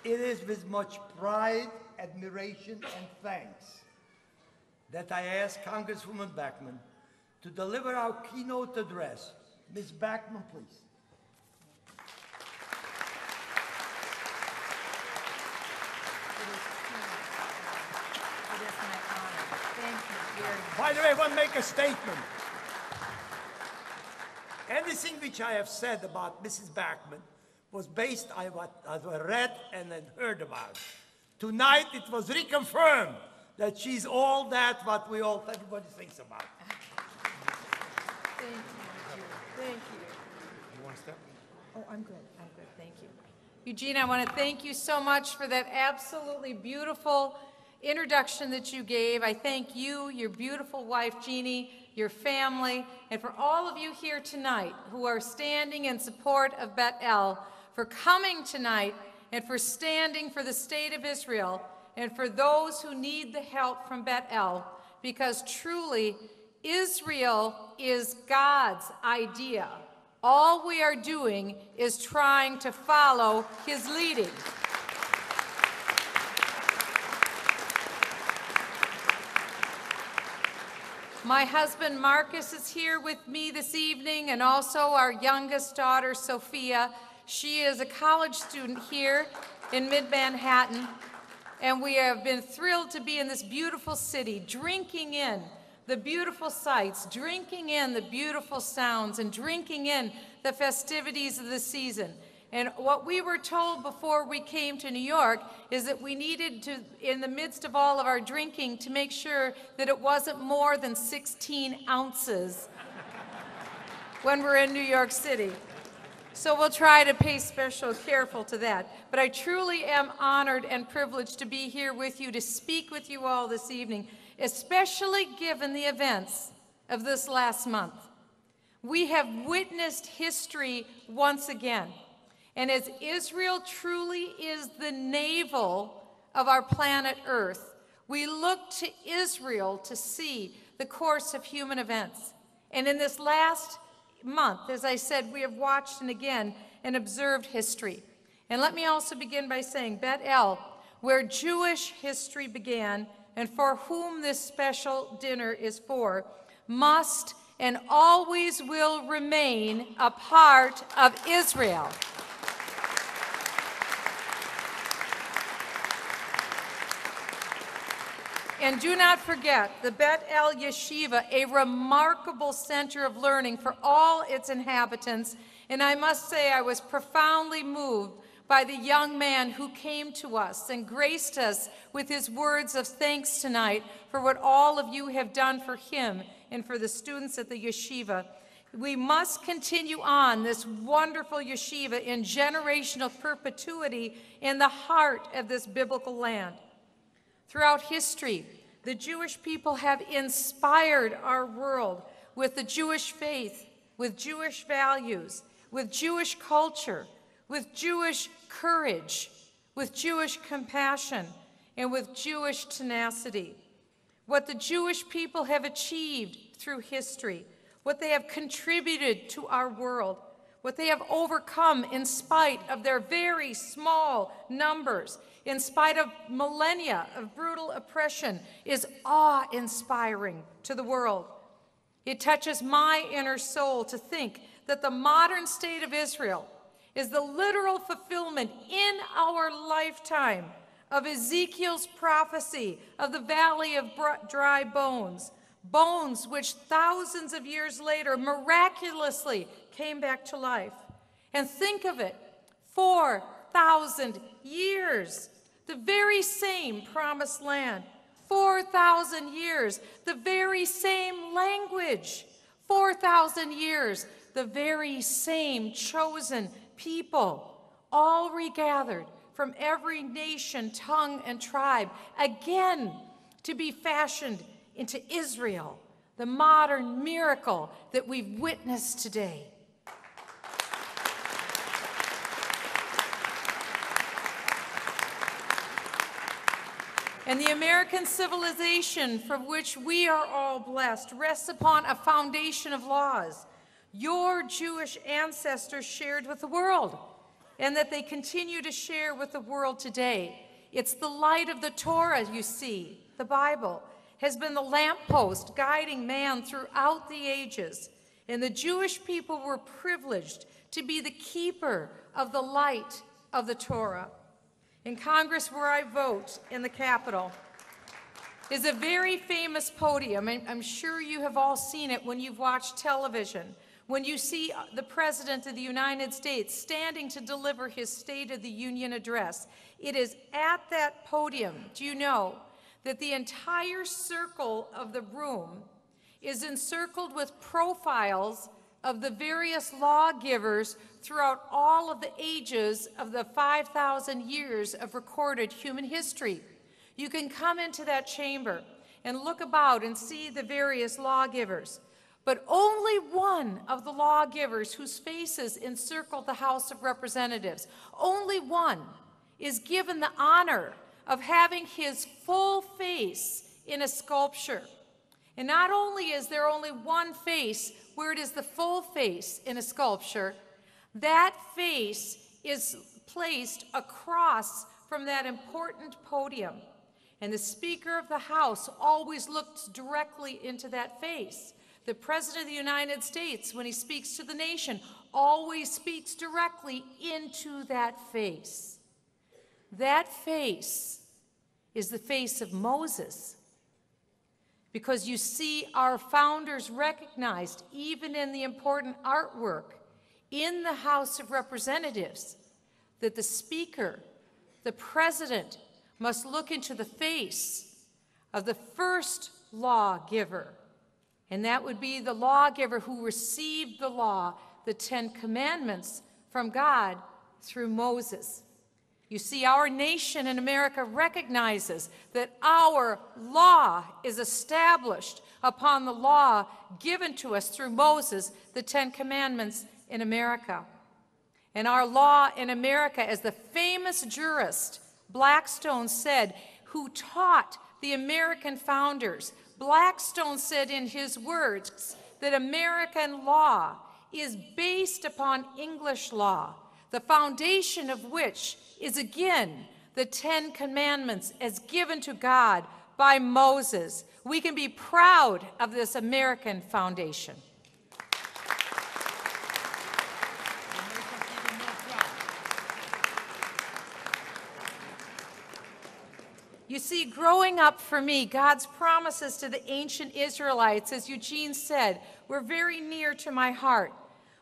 It is with much pride, admiration, and thanks that I ask Congresswoman Bachmann to deliver our keynote address. Ms. Bachmann, please. It is my honor. Thank you very much. By the way, I want to make a statement. Anything which I have said about Mrs. Bachmann was based on what I read and had heard about. Tonight it was reconfirmed that she's all that what everybody thinks about. Thank you. Thank you. You want to step? Oh, I'm good. I'm good. Thank you. Eugene, I want to thank you so much for that absolutely beautiful introduction that you gave. I thank you, your beautiful wife, Jeannie, your family, and for all of you here tonight who are standing in support of Bet El, for coming tonight and for standing for the state of Israel and for those who need the help from Bet El, because truly Israel is God's idea. All we are doing is trying to follow his leading. My husband Marcus is here with me this evening, and also our youngest daughter Sophia. She is a college student here in mid-Manhattan, and we have been thrilled to be in this beautiful city, drinking in the beautiful sights, drinking in the beautiful sounds, and drinking in the festivities of the season. And what we were told before we came to New York is that we needed to, in the midst of all of our drinking, to make sure that it wasn't more than 16 ounces when we're in New York City. So we'll try to pay special careful to that. But I truly am honored and privileged to be here with you, to speak with you all this evening, especially given the events of this last month. We have witnessed history once again. And as Israel truly is the navel of our planet Earth, we look to Israel to see the course of human events. And in this last month, as I said, we have watched and again and observed history. And let me also begin by saying Bet El, where Jewish history began and for whom this special dinner is for, must and always will remain a part of Israel. And do not forget the Bet El Yeshiva, a remarkable center of learning for all its inhabitants. And I must say I was profoundly moved by the young man who came to us and graced us with his words of thanks tonight for what all of you have done for him and for the students at the yeshiva. We must continue on this wonderful yeshiva in generational perpetuity in the heart of this biblical land. Throughout history, the Jewish people have inspired our world with the Jewish faith, with Jewish values, with Jewish culture, with Jewish courage, with Jewish compassion, and with Jewish tenacity. What the Jewish people have achieved through history, what they have contributed to our world, what they have overcome in spite of their very small numbers, in spite of millennia of brutal oppression, is awe-inspiring to the world. It touches my inner soul to think that the modern state of Israel is the literal fulfillment in our lifetime of Ezekiel's prophecy of the valley of dry bones, bones which thousands of years later miraculously came back to life. And think of it, 4,000 years, the very same promised land, 4,000 years, the very same language, 4,000 years, the very same chosen people, all regathered from every nation, tongue, and tribe, again to be fashioned into Israel, the modern miracle that we've witnessed today. And the American civilization from which we are all blessed rests upon a foundation of laws your Jewish ancestors shared with the world. and that they continue to share with the world today. It's the light of the Torah, you see. The Bible has been the lamppost guiding man throughout the ages, and the Jewish people were privileged to be the keeper of the light of the Torah. In Congress, where I vote, in the Capitol, is a very famous podium. I'm sure you have all seen it when you've watched television, when you see the President of the United States standing to deliver his State of the Union address. It is at that podium, do you know, that the entire circle of the room is encircled with profiles of the various lawgivers throughout all of the ages of the 5,000 years of recorded human history. You can come into that chamber and look about and see the various lawgivers, but only one of the lawgivers whose faces encircle the House of Representatives, only one is given the honor of having his full face in a sculpture. And not only is there only one face where it is the full face in a sculpture, that face is placed across from that important podium. And the Speaker of the House always looks directly into that face. The President of the United States, when he speaks to the nation, always speaks directly into that face. That face is the face of Moses. Because you see, our founders recognized, even in the important artwork in the House of Representatives, that the Speaker, the President, must look into the face of the first lawgiver, and that would be the lawgiver who received the law, the 10 Commandments, from God through Moses. You see, our nation in America recognizes that our law is established upon the law given to us through Moses, the 10 Commandments in America. And our law in America, as the famous jurist Blackstone said, who taught the American founders, Blackstone said in his words that American law is based upon English law, the foundation of which is again the 10 Commandments as given to God by Moses. We can be proud of this American foundation. You see, growing up for me, God's promises to the ancient Israelites, as Eugene said, were very near to my heart,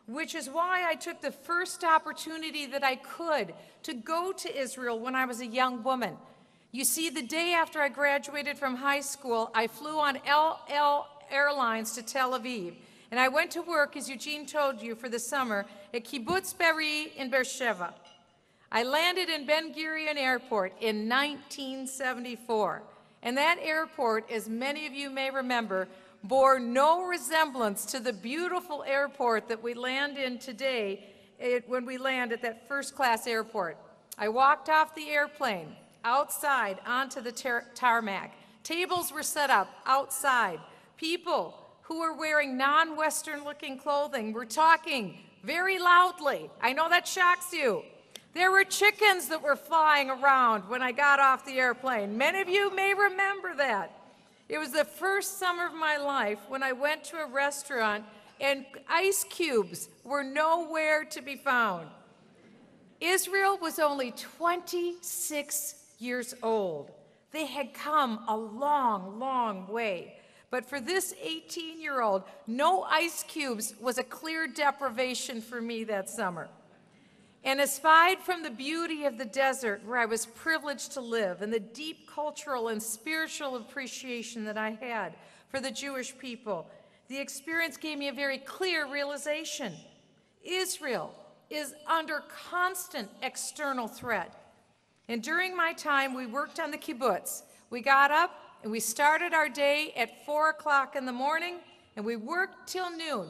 which is why I took the first opportunity that I could to go to Israel when I was a young woman. You see, the day after I graduated from high school, I flew on LL Airlines to Tel Aviv, and I went to work, as Eugene told you, for the summer at Kibbutz Be'eri in Beersheba. I landed in Ben Gurion Airport in 1974, and that airport, as many of you may remember, bore no resemblance to the beautiful airport that we land in today when we land at that first-class airport. I walked off the airplane outside onto the tarmac. Tables were set up outside. People who were wearing non-Western looking clothing were talking very loudly. I know that shocks you. There were chickens that were flying around when I got off the airplane. Many of you may remember that. It was the first summer of my life when I went to a restaurant and ice cubes were nowhere to be found. Israel was only 26 years old. They had come a long, long way. But for this 18-year-old, no ice cubes was a clear deprivation for me that summer. And aside from the beauty of the desert where I was privileged to live and the deep cultural and spiritual appreciation that I had for the Jewish people, the experience gave me a very clear realization. Israel is under constant external threat. And during my time, we worked on the kibbutz. We got up and we started our day at 4 o'clock in the morning and we worked till noon.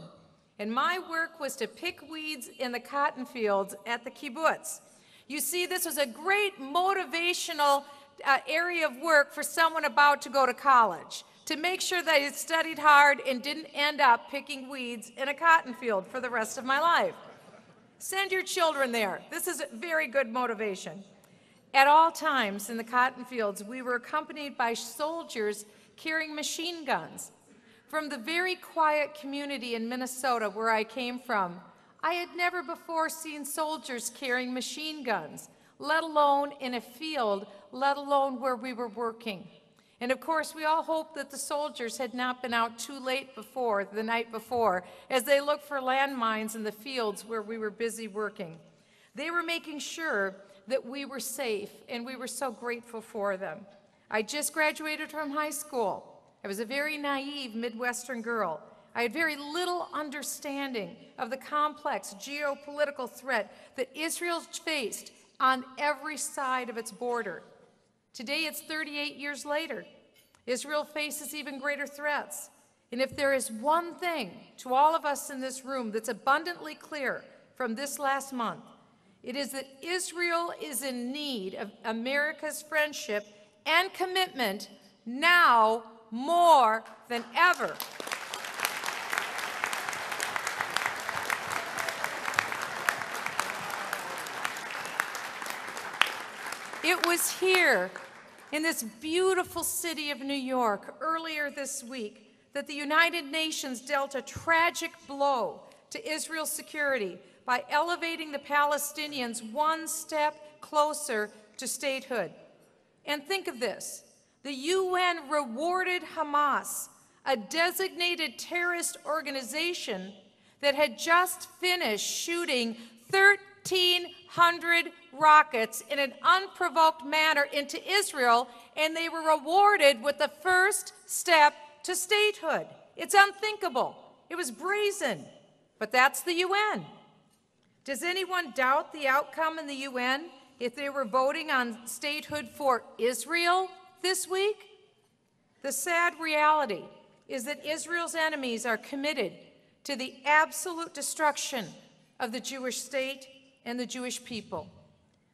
And my work was to pick weeds in the cotton fields at the kibbutz. You see, this was a great motivational area of work for someone about to go to college, to make sure that I studied hard and didn't end up picking weeds in a cotton field for the rest of my life. Send your children there. This is very good motivation. At all times in the cotton fields, we were accompanied by soldiers carrying machine guns. From the very quiet community in Minnesota where I came from, I had never before seen soldiers carrying machine guns, let alone in a field, let alone where we were working. And of course, we all hoped that the soldiers had not been out too late before, the night before, as they looked for landmines in the fields where we were busy working. They were making sure that we were safe, and we were so grateful for them. I just graduated from high school. I was a very naive Midwestern girl. I had very little understanding of the complex geopolitical threat that Israel faced on every side of its border. Today, it's 38 years later. Israel faces even greater threats. And if there is one thing to all of us in this room that's abundantly clear from this last month, it is that Israel is in need of America's friendship and commitment now more than ever. It was here in this beautiful city of New York earlier this week that the United Nations dealt a tragic blow to Israel's security by elevating the Palestinians one step closer to statehood. And think of this, the UN rewarded Hamas, a designated terrorist organization that had just finished shooting 1,300 rockets in an unprovoked manner into Israel, and they were rewarded with the first step to statehood. It's unthinkable. It was brazen, but that's the UN. Does anyone doubt the outcome in the UN if they were voting on statehood for Israel this week? The sad reality is that Israel's enemies are committed to the absolute destruction of the Jewish state and the Jewish people.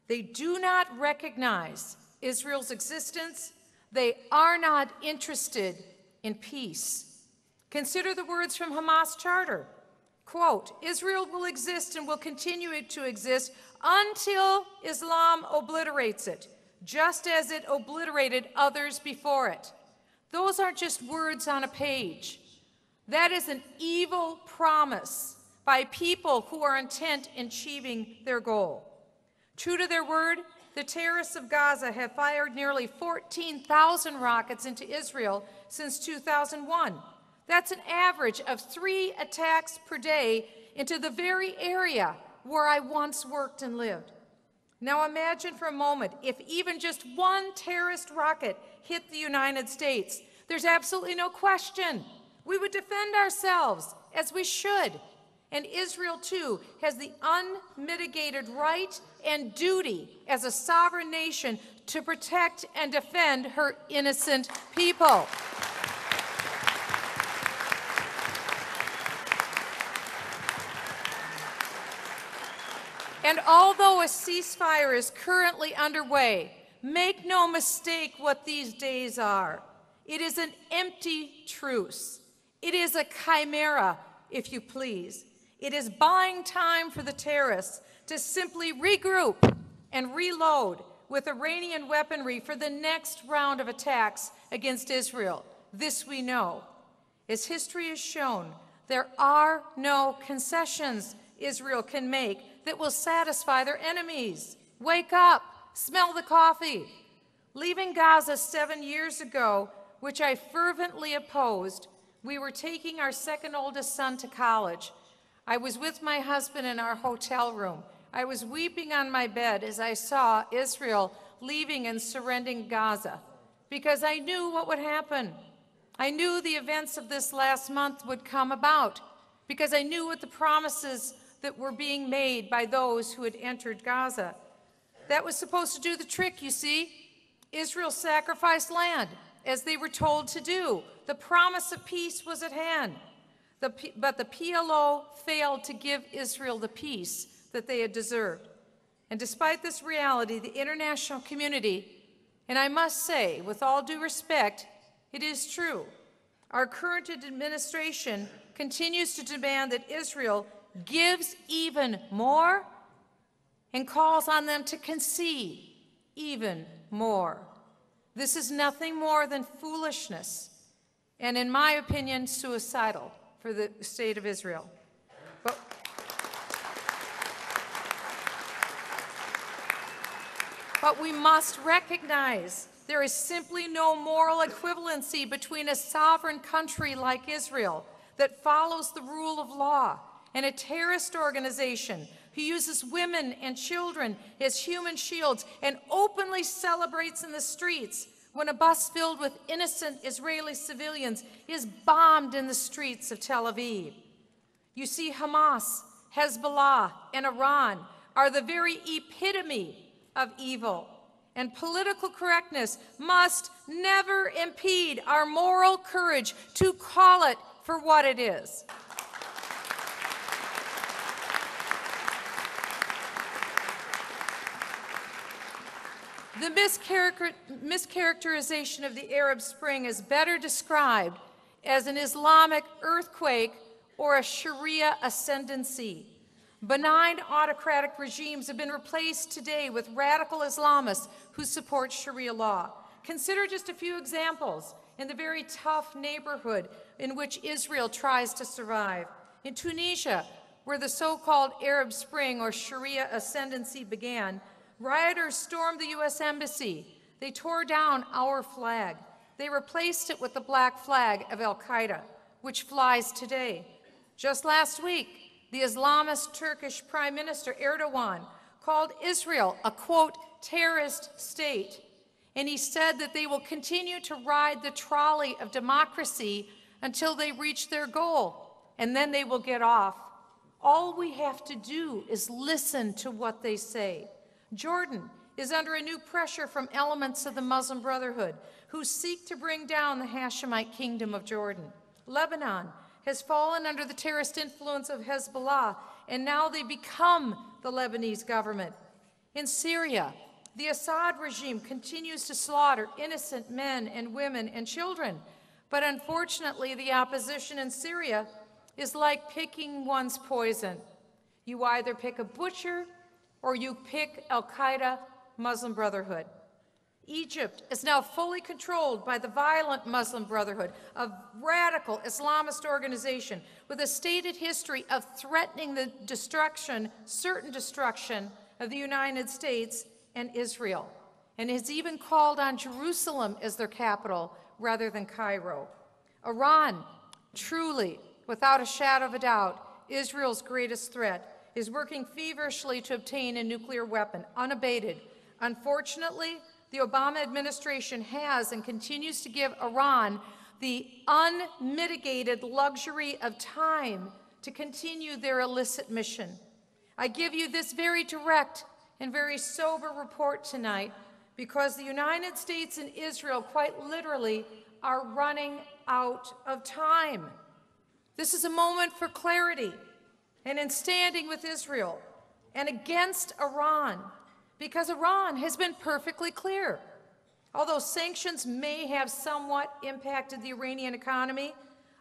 They do not recognize Israel's existence. They are not interested in peace. Consider the words from Hamas Charter. Quote, Israel will exist and will continue to exist until Islam obliterates it, just as it obliterated others before it. Those aren't just words on a page. That is an evil promise by people who are intent in achieving their goal. True to their word, the terrorists of Gaza have fired nearly 14,000 rockets into Israel since 2001. That's an average of 3 attacks per day into the very area where I once worked and lived. Now imagine for a moment if even just one terrorist rocket hit the United States. There's absolutely no question. We would defend ourselves, as we should. And Israel, too, has the unmitigated right and duty as a sovereign nation to protect and defend her innocent people. And although a ceasefire is currently underway, make no mistake what these days are. It is an empty truce. It is a chimera, if you please. It is buying time for the terrorists to simply regroup and reload with Iranian weaponry for the next round of attacks against Israel. This we know. As history has shown, there are no concessions Israel can make that will satisfy their enemies. Wake up, smell the coffee. Leaving Gaza 7 years ago, which I fervently opposed, we were taking our second oldest son to college. I was with my husband in our hotel room. I was weeping on my bed as I saw Israel leaving and surrendering Gaza, because I knew what would happen. I knew the events of this last month would come about, because I knew what the promises that were being made by those who had entered Gaza. That was supposed to do the trick, you see. Israel sacrificed land, as they were told to do. The promise of peace was at hand. But the PLO failed to give Israel the peace that they had deserved. And despite this reality, the international community, and I must say, with all due respect, it is true, our current administration continues to demand that Israel gives even more and calls on them to concede even more. This is nothing more than foolishness and, in my opinion, suicidal for the state of Israel. But we must recognize there is simply no moral equivalency between a sovereign country like Israel that follows the rule of law and a terrorist organization who uses women and children as human shields and openly celebrates in the streets when a bus filled with innocent Israeli civilians is bombed in the streets of Tel Aviv. You see, Hamas, Hezbollah, and Iran are the very epitome of evil, and political correctness must never impede our moral courage to call it for what it is. The mischaracterization of the Arab Spring is better described as an Islamic earthquake or a Sharia ascendancy. Benign autocratic regimes have been replaced today with radical Islamists who support Sharia law. Consider just a few examples in the very tough neighborhood in which Israel tries to survive. In Tunisia, where the so-called Arab Spring or Sharia ascendancy began, rioters stormed the U.S. Embassy. They tore down our flag. They replaced it with the black flag of al-Qaeda, which flies today. Just last week, the Islamist Turkish Prime Minister Erdogan called Israel a, quote, terrorist state. And he said that they will continue to ride the trolley of democracy until they reach their goal, and then they will get off. All we have to do is listen to what they say. Jordan is under a new pressure from elements of the Muslim Brotherhood who seek to bring down the Hashemite kingdom of Jordan. Lebanon has fallen under the terrorist influence of Hezbollah, and now they become the Lebanese government. In Syria, the Assad regime continues to slaughter innocent men and women and children, but unfortunately the opposition in Syria is like picking one's poison. You either pick a butcher or you pick al-Qaeda, Muslim Brotherhood. Egypt is now fully controlled by the violent Muslim Brotherhood, a radical Islamist organization with a stated history of threatening the destruction, certain destruction, of the United States and Israel, and has even called on Jerusalem as their capital rather than Cairo. Iran, truly, without a shadow of a doubt, Israel's greatest threat, is working feverishly to obtain a nuclear weapon, unabated. Unfortunately, the Obama administration has and continues to give Iran the unmitigated luxury of time to continue their illicit mission. I give you this very direct and very sober report tonight because the United States and Israel quite literally are running out of time. This is a moment for clarity, and in standing with Israel and against Iran, because Iran has been perfectly clear. Although sanctions may have somewhat impacted the Iranian economy,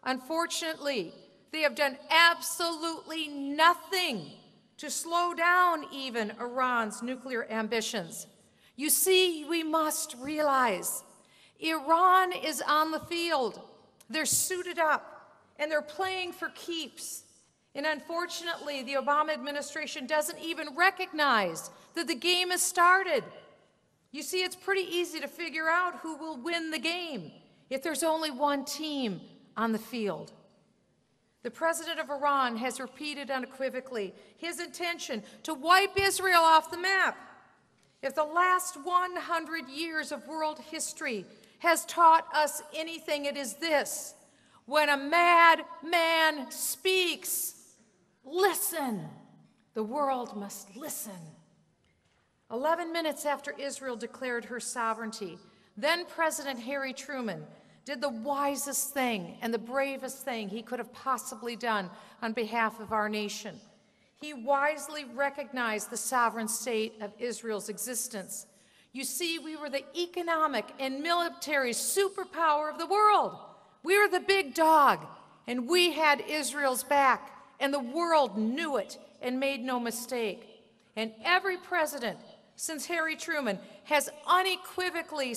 unfortunately, they have done absolutely nothing to slow down even Iran's nuclear ambitions. You see, we must realize Iran is on the field. They're suited up, and they're playing for keeps. And unfortunately, the Obama administration doesn't even recognize that the game has started. You see, it's pretty easy to figure out who will win the game if there's only one team on the field. The president of Iran has repeated unequivocally his intention to wipe Israel off the map. If the last 100 years of world history has taught us anything, it is this: when a mad man speaks, listen. The world must listen. 11 minutes after Israel declared her sovereignty, then President Harry Truman did the wisest thing and the bravest thing he could have possibly done on behalf of our nation. He wisely recognized the sovereign state of Israel's existence. You see, we were the economic and military superpower of the world. We were the big dog, and we had Israel's back. and the world knew it and made no mistake. And every president since Harry Truman has unequivocally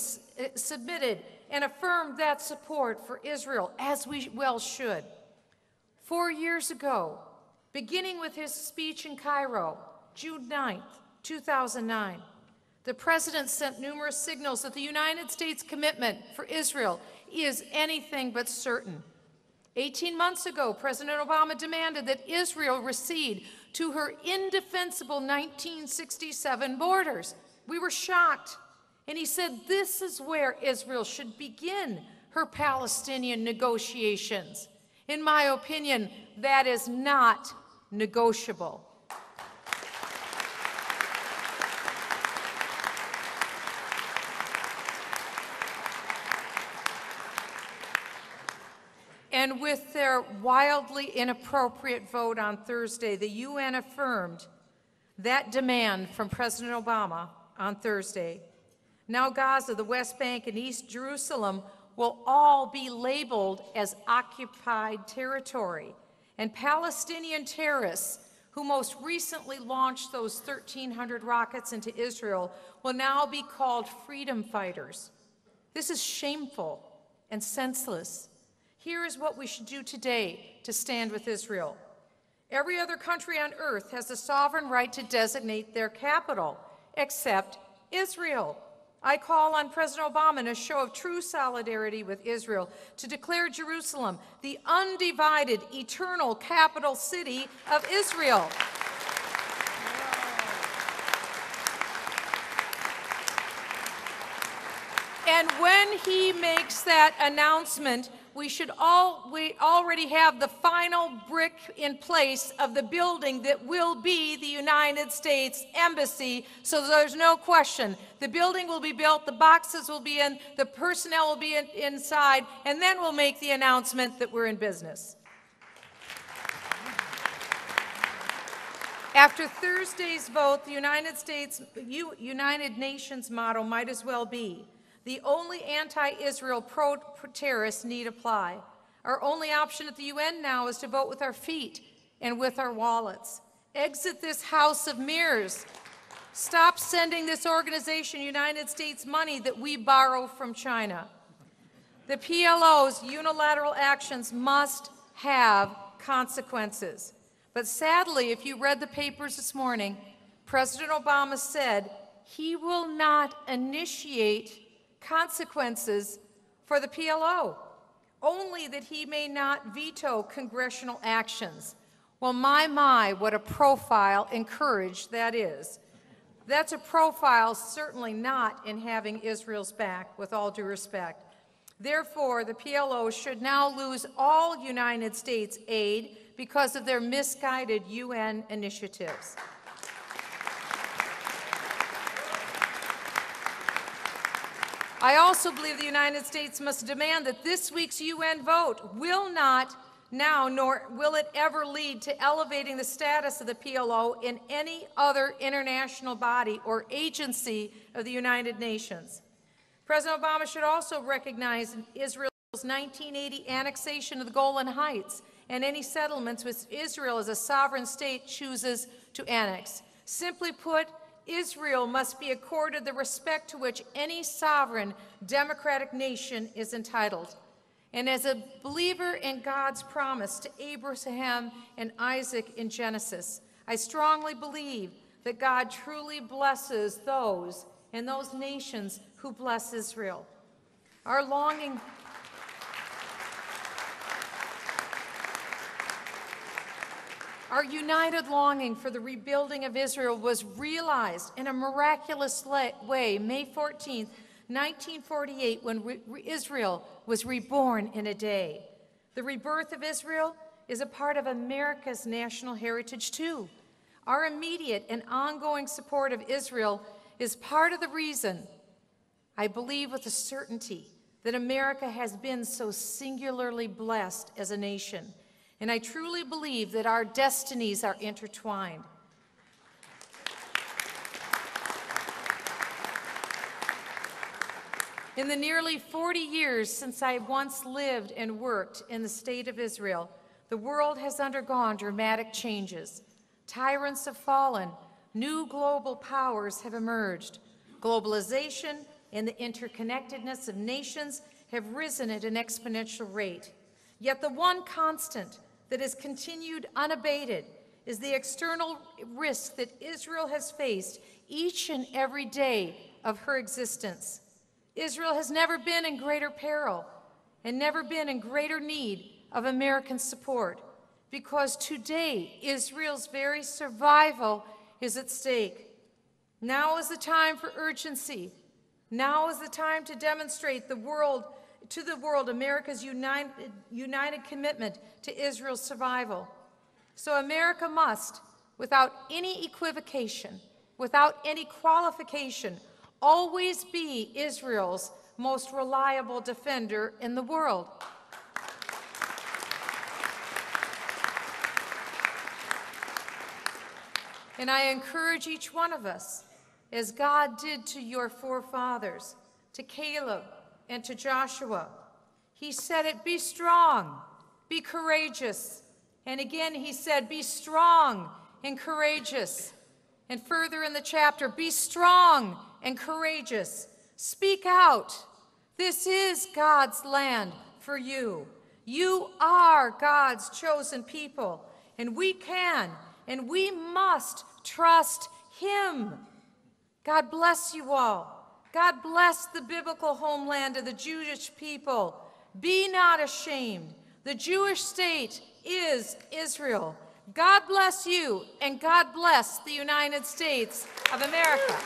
submitted and affirmed that support for Israel, as we well should. 4 years ago, beginning with his speech in Cairo, June 9th, 2009, the president sent numerous signals that the United States commitment for Israel is anything but certain. 18 months ago, President Obama demanded that Israel recede to her indefensible 1967 borders. We were shocked. And he said this is where Israel should begin her Palestinian negotiations. In my opinion, that is not negotiable. And with their wildly inappropriate vote on Thursday, the UN affirmed that demand from President Obama on Thursday. Now Gaza, the West Bank, and East Jerusalem will all be labeled as occupied territory. And Palestinian terrorists, who most recently launched those 1,300 rockets into Israel, will now be called freedom fighters. This is shameful and senseless. Here is what we should do today to stand with Israel. Every other country on earth has the sovereign right to designate their capital, except Israel. I call on President Obama in a show of true solidarity with Israel to declare Jerusalem the undivided, eternal capital city of Israel. And when he makes that announcement, we already have the final brick in place of the building that will be the United States Embassy, so there's no question. The building will be built, the boxes will be in, the personnel will be inside, and then we'll make the announcement that we're in business. After Thursday's vote, the United Nations motto might as well be, the only anti-Israel pro-terrorist need apply. Our only option at the UN now is to vote with our feet and with our wallets. Exit this house of mirrors. Stop sending this organization, United States, money that we borrow from China. The PLO's unilateral actions must have consequences. But sadly, if you read the papers this morning, President Obama said he will not initiate consequences for the PLO, only that he may not veto congressional actions. Well, my, what a profile in courage that is. That's a profile certainly not in having Israel's back, with all due respect. Therefore, the PLO should now lose all United States aid because of their misguided UN initiatives. I also believe the United States must demand that this week's UN vote will not now, nor will it ever lead to elevating the status of the PLO in any other international body or agency of the United Nations. President Obama should also recognize Israel's 1980 annexation of the Golan Heights and any settlements which Israel as a sovereign state chooses to annex. Simply put, Israel must be accorded the respect to which any sovereign democratic nation is entitled. And as a believer in God's promise to Abraham and Isaac in Genesis, I strongly believe that God truly blesses those and those nations who bless Israel. Our united longing for the rebuilding of Israel was realized in a miraculous way, May 14th, 1948, when Israel was reborn in a day. The rebirth of Israel is a part of America's national heritage, too. Our immediate and ongoing support of Israel is part of the reason, I believe with a certainty, that America has been so singularly blessed as a nation. And I truly believe that our destinies are intertwined. In the nearly 40 years since I once lived and worked in the state of Israel, The world has undergone dramatic changes. Tyrants have fallen. New global powers have emerged. Globalization and the interconnectedness of nations have risen at an exponential rate. Yet the one constant that has continued unabated is the external risk that Israel has faced each and every day of her existence. Israel has never been in greater peril and never been in greater need of American support, because today Israel's very survival is at stake. Now is the time for urgency. Now is the time to demonstrate to the world America's united commitment to Israel's survival. So America must, without any equivocation, without any qualification, always be Israel's most reliable defender in the world. And I encourage each one of us, as God did to your forefathers, to Caleb and to Joshua. He said it, be strong, be courageous. And again he said, be strong and courageous. And further in the chapter, be strong and courageous. Speak out. This is God's land for you. You are God's chosen people, and we can and we must trust him. God bless you all. God bless the biblical homeland of the Jewish people. Be not ashamed. The Jewish state is Israel. God bless you, and God bless the United States of America.